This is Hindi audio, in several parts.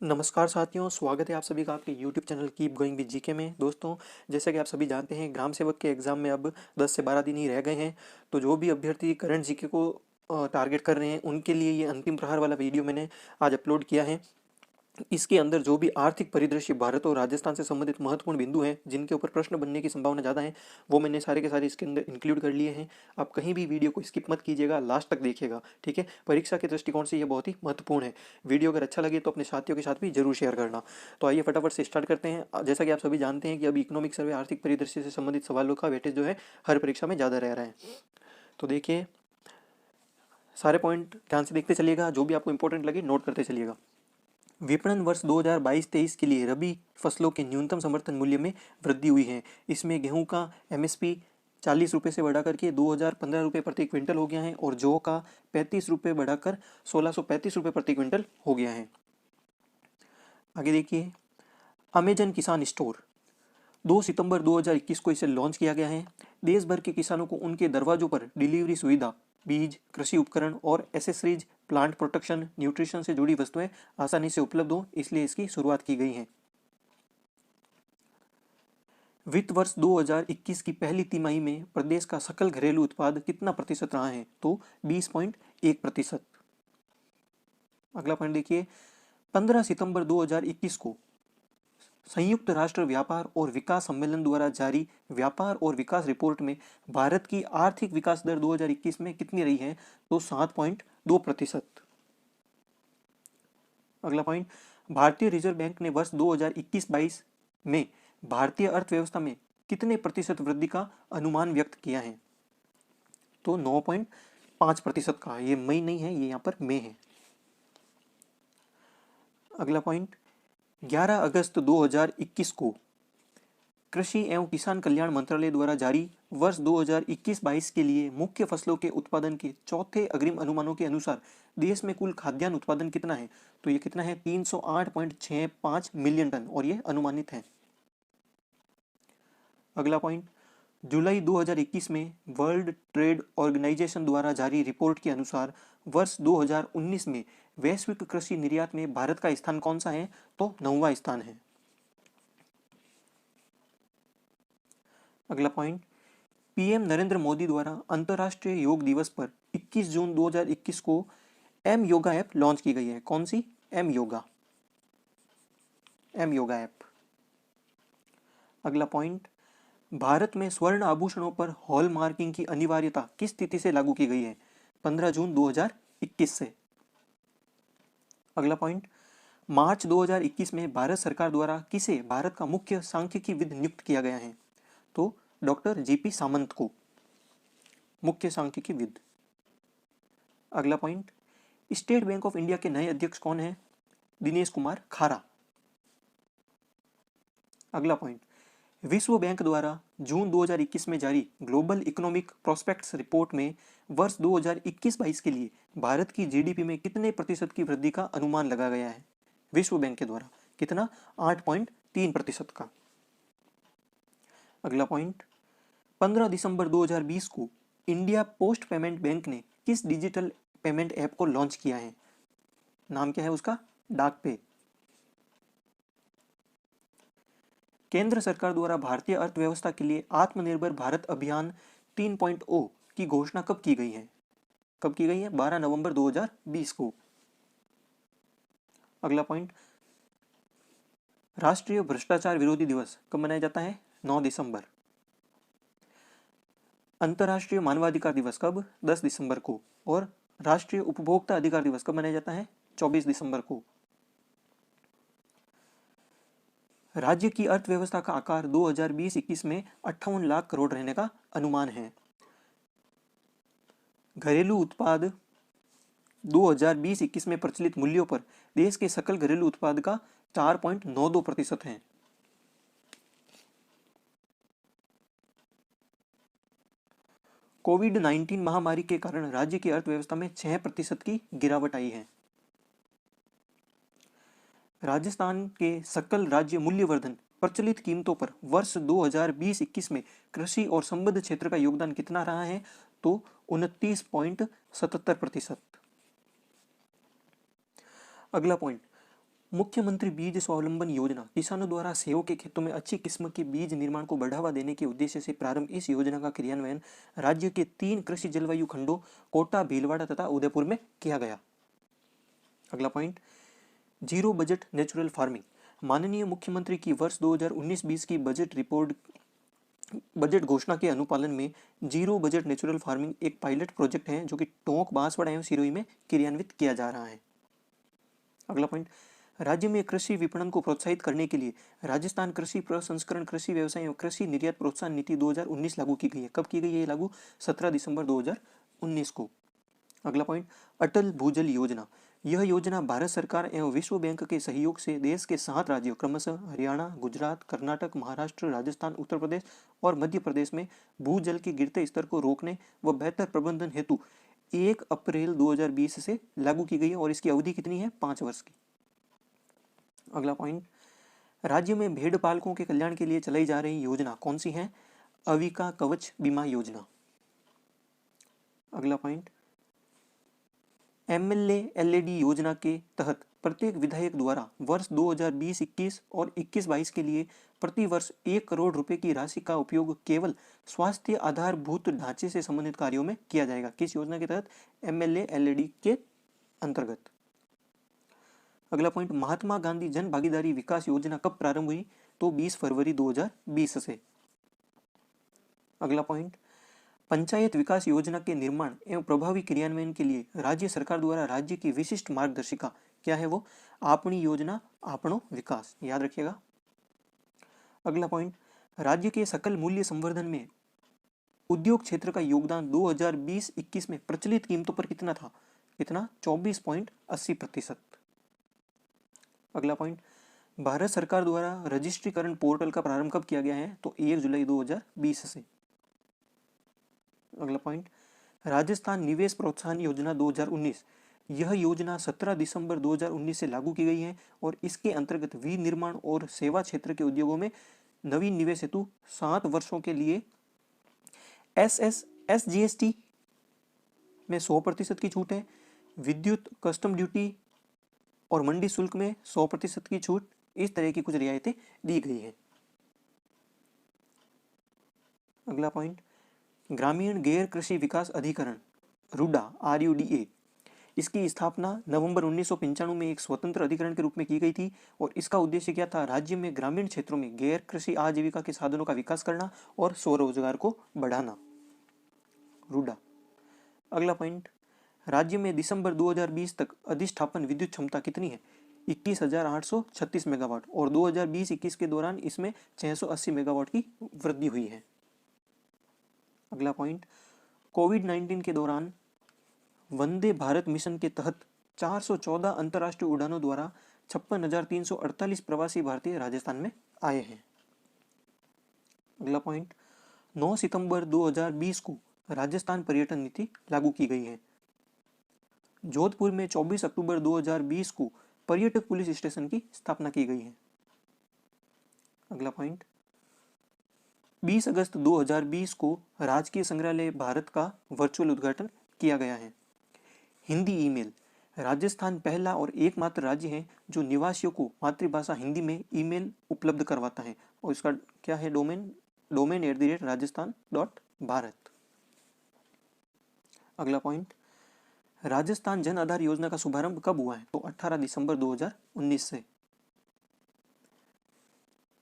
नमस्कार साथियों, स्वागत है आप सभी का आपके YouTube channel keep going with GK में। दोस्तों, जैसा कि आप सभी जानते हैं, ग्राम सेवक के एग्ज़ाम में अब 10 से 12 दिन ही रह गए हैं। तो जो भी अभ्यर्थी करंट जीके को टारगेट कर रहे हैं, उनके लिए ये अंतिम प्रहार वाला वीडियो मैंने आज अपलोड किया है। इसके अंदर जो भी आर्थिक परिदृश्य भारत और राजस्थान से संबंधित महत्वपूर्ण बिंदु हैं, जिनके ऊपर प्रश्न बनने की संभावना ज़्यादा है, वो मैंने सारे के सारे इसके अंदर इंक्लूड कर लिए हैं। आप कहीं भी वीडियो को स्किप मत कीजिएगा, लास्ट तक देखिएगा, ठीक है। परीक्षा के दृष्टिकोण से ये बहुत ही महत्वपूर्ण है। वीडियो अगर अच्छा लगे तो अपने साथियों के साथ भी जरूर शेयर करना। तो आइए फटाफट से स्टार्ट करते हैं। जैसा कि आप सभी जानते हैं कि अभी इकोनॉमिक सर्वे आर्थिक परिदृश्य से संबंधित सवालों का वेटेज जो है हर परीक्षा में ज़्यादा रह रहा है। तो देखिए, सारे पॉइंट ध्यान से देखते चलिएगा, जो भी आपको इंपॉर्टेंट लगे नोट करते चलिएगा। विपणन वर्ष 2022-23 के लिए रबी फसलों के न्यूनतम समर्थन मूल्य में वृद्धि हुई है। इसमें गेहूं का एमएसपी 40 रुपये से बढ़ाकर के 2015 रुपये प्रति क्विंटल हो गया है और जौ का 35 रुपये बढ़ाकर 1635 रुपये प्रति क्विंटल हो गया है। आगे देखिए, अमेजन किसान स्टोर 2 सितंबर 2021 को इसे लॉन्च किया गया है। देश भर के किसानों को उनके दरवाजों पर डिलीवरी सुविधा, बीज, कृषि उपकरण और एसेसरीज, प्लांट प्रोटेक्शन, न्यूट्रिशन से जुड़ी वस्तुएं आसानी से उपलब्ध हो, इसलिए इसकी शुरुआत की गई है। वित्त वर्ष 2021 की पहली तिमाही में प्रदेश का सकल घरेलू उत्पाद कितना प्रतिशत रहा है? तो 20.1%। अगला पॉइंट देखिए, 15 सितंबर 2021 को संयुक्त राष्ट्र व्यापार और विकास सम्मेलन द्वारा जारी व्यापार और विकास रिपोर्ट में भारत की आर्थिक विकास दर 2021 में कितनी रही है? तो 7.2%। अगला पॉइंट, भारतीय रिजर्व बैंक ने वर्ष 2021-22 में भारतीय अर्थव्यवस्था में कितने प्रतिशत वृद्धि का अनुमान व्यक्त किया है? तो 9.5% का। ये मई नहीं है, ये यहाँ पर मई है। अगला पॉइंट, 11 अगस्त 2021 को कृषि एवं किसान कल्याण मंत्रालय द्वारा जारी वर्ष 2021-22 के लिए मुख्य फसलों के उत्पादन के चौथे अग्रिम अनुमानों के अनुसार देश में कुल खाद्यान्न उत्पादन कितना है? तो ये कितना है? 308.65 मिलियन टन, और ये अनुमानित है। अगला पॉइंट, जुलाई 2021 में वर्ल्ड ट्रेड ऑर्गेनाइजेशन द्वारा जारी रिपोर्ट के अनुसार वर्ष 2019 में वैश्विक कृषि निर्यात में भारत का स्थान कौन सा है? तो 9वां स्थान है। अगला पॉइंट, पीएम नरेंद्र मोदी द्वारा अंतर्राष्ट्रीय योग दिवस पर 21 जून 2021 को एम योगा ऐप लॉन्च की गई है। कौन सी? M yoga app. अगला पॉइंट, भारत में स्वर्ण आभूषणों पर हॉलमार्किंग की अनिवार्यता किस तिथि से लागू की गई है? 15 जून 2021 से। अगला पॉइंट, मार्च 2021 में भारत सरकार द्वारा किसे भारत का मुख्य सांख्यिकीविद नियुक्त किया गया है? तो डॉक्टर जीपी सामंत को मुख्य सांख्यिकीविद। अगला point, state bank of India के नए अध्यक्ष कौन है? दिनेश कुमार खारा। अगला पॉइंट, विश्व बैंक द्वारा जून 2021 में जारी ग्लोबल इकोनॉमिक प्रोस्पेक्ट्स रिपोर्ट में वर्ष 2021-22 के लिए भारत की जीडीपी में कितने प्रतिशत की वृद्धि का अनुमान लगाया गया है? विश्व बैंक के द्वारा कितना? 8.3% का। अगला पॉइंट, 15 दिसंबर 2020 को इंडिया पोस्ट पेमेंट बैंक ने किस डिजिटल पेमेंट ऐप को लॉन्च किया है? नाम क्या है उसका? डाक पे। केंद्र सरकार द्वारा भारतीय अर्थव्यवस्था के लिए आत्मनिर्भर भारत अभियान 3.0 की घोषणा कब की गई है? कब की गई है? 12 नवंबर 2020 को। अगला पॉइंट, राष्ट्रीय भ्रष्टाचार विरोधी दिवस कब मनाया जाता है? 9 दिसंबर। अंतर्राष्ट्रीय मानवाधिकार दिवस कब? 10 दिसंबर को। और राष्ट्रीय उपभोक्ता अधिकार दिवस कब मनाया जाता है? 24 दिसंबर को। राज्य की अर्थव्यवस्था का आकार 2020-21 में 58 लाख करोड़ रहने का अनुमान है। घरेलू उत्पाद 2020-21 में प्रचलित मूल्यों पर देश के सकल घरेलू उत्पाद का 4.92% है। कोविड-19 महामारी के कारण राज्य की अर्थव्यवस्था में 6% की गिरावट आई है। राजस्थान के सकल राज्य मूल्यवर्धन प्रचलित कीमतों पर वर्ष 2020-21 में कृषि और संबद्ध क्षेत्र का योगदान कितना रहा है? तो 29.77%। अगला पॉइंट, मुख्यमंत्री बीज स्वावलंबन योजना किसानों द्वारा सेव के खेतों में अच्छी किस्म के बीज निर्माण को बढ़ावा देने के उद्देश्य से प्रारंभ। इस योजना का क्रियान्वयन राज्य के 3 कृषि जलवायु खंडों कोटा, भीलवाड़ा तथा उदयपुर में किया गया। अगला point, zero budget natural farming. माननीय मुख्यमंत्री की वर्ष 2019-20 की बजट घोषणा के अनुपालन में जीरो बजट नेचुरल फार्मिंग एक पायलट प्रोजेक्ट है जो कि टोंक, बांसवाड़ा एवं सिरोही में क्रियान्वित किया जा रहा है। अगला पॉइंट, राज्य में कृषि विपणन को प्रोत्साहित करने के लिए राजस्थान कृषि प्रसंस्करण, कृषि व्यवसाय एवं कृषि निर्यात प्रोत्साहन नीति 2019 लागू की गई है। कब की गई है ये लागू? 17 दिसंबर 2019 को। अगला पॉइंट, अटल भूजल योजना। यह योजना भारत सरकार एवं विश्व बैंक के सहयोग से देश के 7 राज्यों क्रमशः हरियाणा, गुजरात, कर्नाटक, महाराष्ट्र, राजस्थान, उत्तर प्रदेश और मध्य प्रदेश में भूजल के गिरते स्तर को रोकने व बेहतर प्रबंधन हेतु 1 अप्रैल 2020 से लागू की गई है और इसकी अवधि कितनी है? 5 वर्ष की। अगला पॉइंट, राज्य में भेड़ पालकों के कल्याण के लिए चलाई जा रही योजना कौन सी है? अविका कवच बीमा योजना। अगला पॉइंट, एमएलए एलएडी योजना के तहत प्रत्येक विधायक द्वारा वर्ष 2020-21 और 21-22 के लिए प्रति वर्ष 1 करोड़ रुपए की राशि का उपयोग केवल स्वास्थ्य आधारभूत ढांचे से संबंधित कार्यों में किया जाएगा। किस योजना के तहत? एमएलए एलएडी के अंतर्गत। अगला पॉइंट, महात्मा गांधी जन भागीदारी विकास योजना कब प्रारंभ हुई? तो 20 फरवरी 2020 से। अगला पॉइंट, पंचायत विकास योजना के निर्माण एवं प्रभावी क्रियान्वयन के लिए राज्य सरकार द्वारा राज्य की विशिष्ट मार्गदर्शिका क्या है? वो आपनी योजना, आपनो विकास, याद रखिएगा। अगला पॉइंट, राज्य के सकल मूल्य संवर्धन में उद्योग क्षेत्र का योगदान 2020-21 में प्रचलित कीमतों पर कितना था? कितना? 24.80%। अगला पॉइंट, भारत सरकार द्वारा रजिस्ट्रीकरण पोर्टल का प्रारंभ कब किया गया है? तो 1 जुलाई 2020 से। अगला पॉइंट, राजस्थान निवेश प्रोत्साहन योजना 2019। यह योजना 17 दिसंबर 2019 से लागू की गई है और इसके अंतर्गत विनिर्माण और सेवा क्षेत्र के उद्योगों में नवीन निवेश हेतु 7 वर्षों के लिए SGST में 100% की छूट है। विद्युत, कस्टम ड्यूटी और मंडी शुल्क में 100% की छूट, इस तरह की कुछ रियायतें दी गई है। अगला पॉइंट, ग्रामीण गैर कृषि विकास अधिकरण रूडा RUDA, इसकी स्थापना नवंबर 1995 में एक स्वतंत्र अधिकरण के रूप में की गई थी और इसका उद्देश्य क्या था? राज्य में ग्रामीण क्षेत्रों में गैर कृषि आजीविका के साधनों का विकास करना और स्वरोजगार को बढ़ाना। रूडा। अगला पॉइंट, राज्य में दिसंबर 2020 तक अधिष्ठापन विद्युत क्षमता कितनी है? 21,836 मेगावाट और 2020-21 के दौरान इसमें 680 मेगावाट की वृद्धि हुई है। अगला पॉइंट, कोविड-19 के दौरान वंदे भारत मिशन के तहत 414 अंतर्राष्ट्रीय उड़ानों द्वारा 56,348 प्रवासी भारतीय राजस्थान में आए हैं। अगला पॉइंट, 9 सितंबर 2020 को राजस्थान पर्यटन नीति लागू की गई है। जोधपुर में 24 अक्टूबर 2020 को पर्यटक पुलिस स्टेशन की स्थापना की गई है। अगला पॉइंट, 20 अगस्त 2020 को राजकीय संग्रहालय भारत का वर्चुअल उद्घाटन किया गया है। हिंदी ईमेल, राजस्थान पहला और एकमात्र राज्य है जो निवासियों को मातृभाषा हिंदी में ईमेल उपलब्ध करवाता है और इसका क्या है? डोमेन@rajasthan.bharat। अगला पॉइंट, राजस्थान जन आधार योजना का शुभारंभ कब हुआ है? तो 18 दिसंबर 2019 से।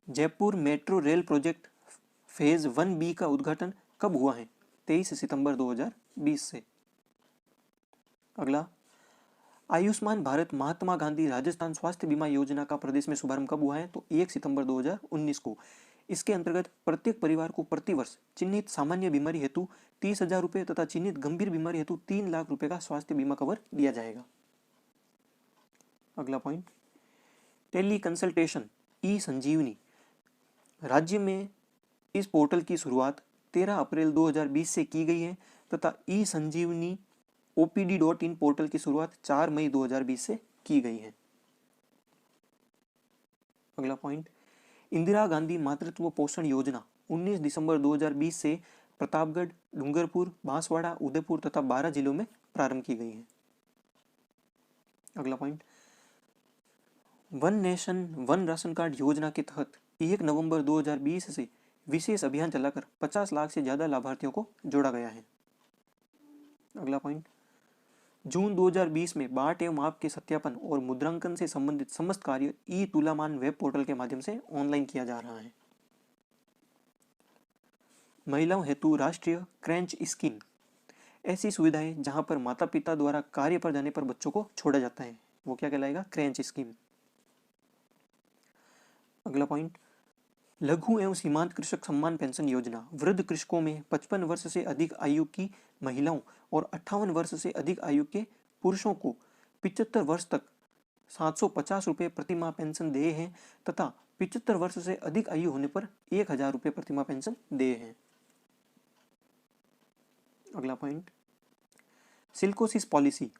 Jaipur metro rail project phase 1B का उद्घाटन कब हुआ है? 23 सितंबर 2020 से। अगला, आयुष्मान भारत महात्मा गांधी राजस्थान स्वास्थ्य बीमा योजना का प्रदेश में शुभारंभ कब हुआ है? तो 1 सितंबर 2019 को। इसके अंतर्गत प्रत्येक परिवार को प्रतिवर्ष चिन्हित सामान्य बीमारी हेतु 30,000 रुपये तथा चिन्हित गंभीर बीमारी हेतु 3 लाख रुपए का स्वास्थ्य बीमा कवर दिया जाएगा। अगला पॉइंट, टेली कंसल्टेशन ई संजीवनी। राज्य में इस पोर्टल की शुरुआत 13 अप्रैल 2020 से की गई है तथा ई संजीवनी OPD.in पोर्टल की शुरुआत 4 मई 2020 से की गई है। अगला पॉइंट, इंदिरा गांधी मातृत्व पोषण योजना 19 दिसंबर 2020 से प्रतापगढ़, डूंगरपुर, बांसवाड़ा, उदयपुर तथा 12 जिलों में प्रारंभ की गई है। अगला point, one nation one ration card योजना के तहत 1 नवंबर 2020 से विशेष अभियान चलाकर 50 लाख से ज़्यादा लाभार्थियों को जोड़ा गया है। अगला पॉइंट, जून 2020 में बाट एवं माप के सत्यापन और मुद्रांकन से संबंधित समस्त कार्य ई तुलामान वेब पोर्टल के माध्यम से ऑनलाइन किया जा रहा है। महिलाओं हेतु राष्ट्रीय क्रैंच स्कीम, ऐसी सुविधाएं जहां पर माता पिता द्वारा कार्य पर जाने पर बच्चों को छोड़ा जाता है, वो क्या कहलाएगा? Kranz scheme. अगला पॉइंट, लघु एवं सीमांत कृषक सम्मान पेंशन योजना, वृद्ध कृषकों में 55 वर्ष से अधिक आयु की महिलाओं और 58 वर्ष से अधिक आयु के पुरुषों को 75 वर्ष तक 750 रुपये प्रतिमाह पेंशन देय है तथा 75 वर्ष से अधिक आयु होने पर 1000 रुपये प्रतिमाह पेंशन देय है। अगला पॉइंट, सिल्कोसिस पॉलिसी,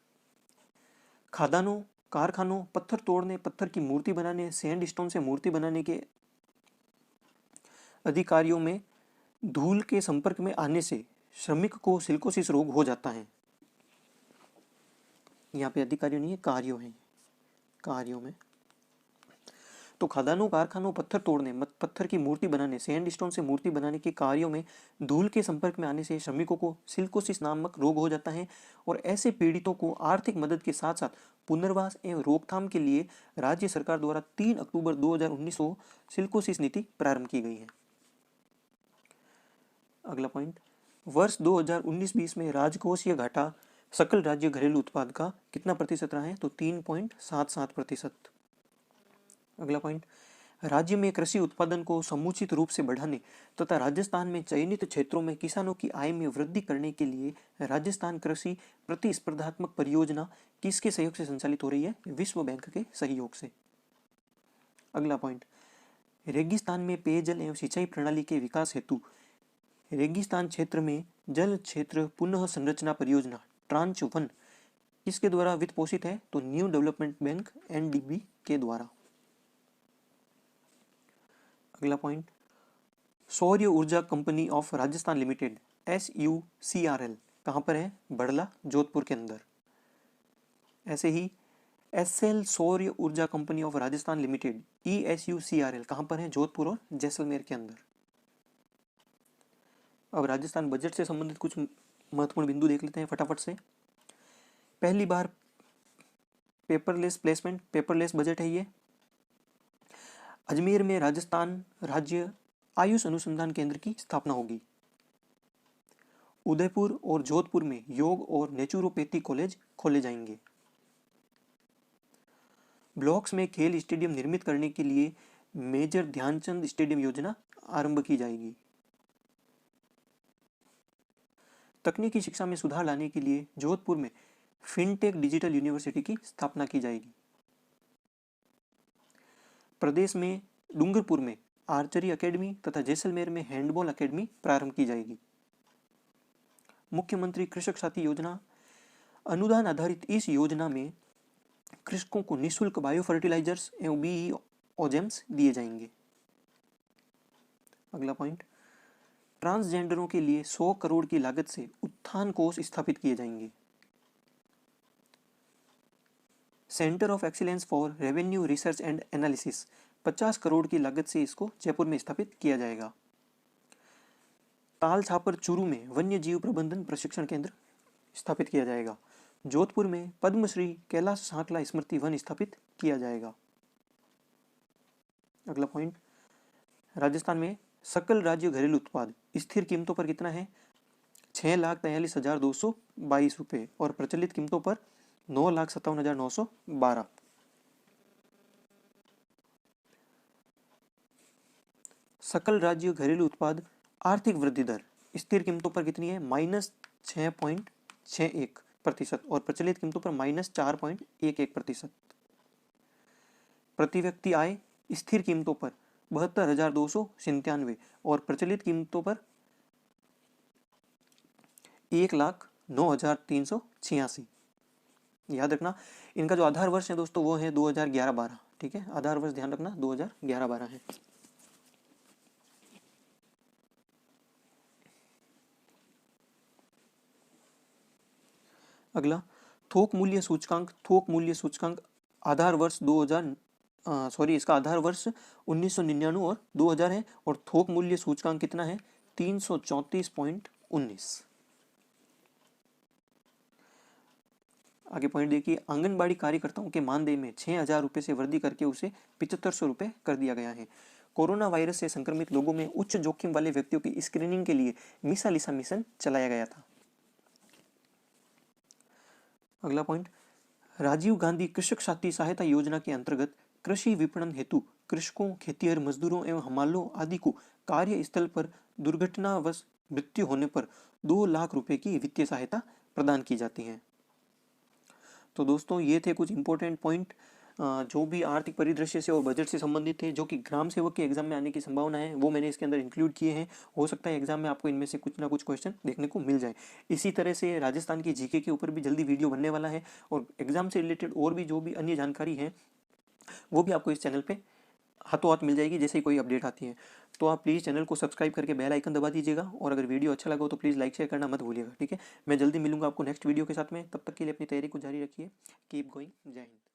खादानों, कारखानों, पत्थर तोड़ने, पत्थर की मूर्ति बनाने, सैंडस्टोन से मूर्ति बनाने के अधिकारियों में धूल के संपर्क में आने से श्रमिक को सिल्कोसिस रोग हो जाता है। यहाँ पे अधिकारियों नहीं है, कार्यों है, कार्यों में। तो खादानों, कारखानों, पत्थर तोड़ने, पत्थर की मूर्ति बनाने, सैंडस्टोन से मूर्ति बनाने के कार्यों में धूल के संपर्क में आने से श्रमिकों को सिल्कोसिस नामक रोग हो जाता है और ऐसे पीड़ितों को आर्थिक मदद के साथ साथ पुनर्वास एवं रोकथाम के लिए राज्य सरकार द्वारा 3 अक्टूबर 2019 को सिल्कोसिस नीति प्रारंभ की गई है। अगला पॉइंट, वर्ष 2019-20 में राजकोषीय घाटा सकल राज्य घरेलू उत्पाद का कितना प्रतिशत रहा है? तो 3.77%। अगला पॉइंट, राज्य में कृषि उत्पादन को समुचित रूप से बढ़ाने तथा राजस्थान में चयनित क्षेत्रों में किसानों की आय में वृद्धि करने के लिए राजस्थान कृषि प्रतिस्पर्धात्मक परियोजना किसके सहयोग से संचालित हो रही है? विश्व बैंक के सहयोग से। अगला पॉइंट, रेगिस्तान में पेयजल एवं सिंचाई प्रणाली के विकास हेतु रेगिस्तान क्षेत्र में जल क्षेत्र पुनः संरचना परियोजना ट्रांच 1 किसके द्वारा वित्त पोषित है? तो न्यू डेवलपमेंट बैंक NDB के द्वारा। अगला पॉइंट, सौर ऊर्जा company of Rajasthan limited SUCRL कहाँ पर है? बड़ला, जोधपुर के अंदर। ऐसे ही SL सौर ऊर्जा company of Rajasthan limited ESUCRL कहाँ पर है? जोधपुर और जैसलमेर के अंदर। अब राजस्थान बजट से संबंधित कुछ महत्वपूर्ण बिंदु देख लेते हैं फटाफट से। पहली बार पेपरलेस प्लेसमेंट, पेपरलेस बजट है ये। अजमेर में राजस्थान राज्य आयुष अनुसंधान केंद्र की स्थापना होगी। उदयपुर और जोधपुर में योग और नेचुरोपैथी कॉलेज खोले जाएंगे। ब्लॉक्स में खेल स्टेडियम निर्मित करने के लिए मेजर ध्यानचंद स्टेडियम योजना आरंभ की जाएगी। तकनीकी शिक्षा में सुधार लाने के लिए जोधपुर में फिनटेक डिजिटल यूनिवर्सिटी की स्थापना की जाएगी। प्रदेश में डूंगरपुर में आर्चरी एकेडमी तथा जैसलमेर में हैंडबॉल एकेडमी प्रारंभ की जाएगी। मुख्यमंत्री कृषक साथी योजना अनुदान आधारित इस योजना में कृषकों को निःशुल्क बायो फर्टिलाइजर्स एवं BE ओजेम्स दिए जाएंगे। अगला पॉइंट, ट्रांसजेंडरों के लिए 100 करोड़ की लागत से उत्थान कोष स्थापित किए जाएंगे। Centre of excellence for revenue research and analysis 50 crore की लागत से इसको जयपुर में स्थापित किया जाएगा। ताल छापर चूरू में वन्य जीव प्रबंधन प्रशिक्षण केंद्र स्थापित किया जाएगा। जोधपुर में पद्मश्री कैलाश सांकला स्मृति वन स्थापित किया जाएगा। अगला पॉइंट, राजस्थान में सकल राज्य घरेलू उत्पाद स्थिर कीमतों पर कितना है? 6,43,222 रुपये और प्रचलित कीमतों पर 9,57,912। सकल राज्य घरेलू उत्पाद आर्थिक वृद्धि दर स्थिर कीमतों पर कितनी है? -6.61% और प्रचलित कीमतों पर -4.11%। प्रति व्यक्ति आय स्थिर कीमतों पर 72,297 और प्रचलित कीमतों पर 1,09,386। याद रखना, इनका जो आधार वर्ष है दोस्तों वो है 2011-12। ठीक है, आधार वर्ष ध्यान रखना 2011-12 है। अगला, थोक मूल्य सूचकांक आधार वर्ष इसका आधार वर्ष 1999 और 2000 है और थोक मूल्य सूचकांक कितना है 334.19। आगे पॉइंट देखिए, आंगनबाड़ी कार्यकर्ताओं के मानदेय में 6,000 रुपये से वृद्धि करके उसे 7500 रुपये कर दिया गया है। कोरोना वायरस से संक्रमित लोगों में उच्च जोखिम वाले व्यक्तियों की स्क्रीनिंग के लिए मीसा लिसा मिशन चलाया गया था। अगला पॉइंट, राजीव गांधी कृषक साथी सहायता योजना के अंतर्गत कृषि विपणन हेतु कृषकों, खेतिहर मजदूरों एवं हमालों आदि को कार्यस्थल पर दुर्घटनावश मृत्यु होने पर 2 लाख रुपए की वित्तीय सहायता प्रदान की जाती है। तो दोस्तों ये थे कुछ इंपॉर्टेंट पॉइंट जो भी आर्थिक परिदृश्य से और बजट से संबंधित थे, जो कि ग्राम सेवक के एग्जाम में आने की संभावना है, वो मैंने इसके अंदर इंक्लूड किए हैं। हो सकता है एग्जाम में आपको इनमें से कुछ ना कुछ क्वेश्चन देखने को मिल जाए। इसी तरह से राजस्थान की जीके के ऊपर भी जल्दी वीडियो बनने वाला है और एग्जाम से रिलेटेड और भी जो भी अन्य जानकारी है वो भी आपको इस चैनल पे हाथों हाथ मिल जाएगी जैसे ही कोई अपडेट आती है। तो आप प्लीज़ चैनल को सब्सक्राइब करके बेल आइकन दबा दीजिएगा और अगर वीडियो अच्छा लगा हो तो प्लीज़ लाइक शेयर करना मत भूलिएगा, ठीक है। मैं जल्दी मिलूंगा आपको नेक्स्ट वीडियो के साथ में, तब तक के लिए अपनी तैयारी को जारी रखिए। Keep going. जय हिंद।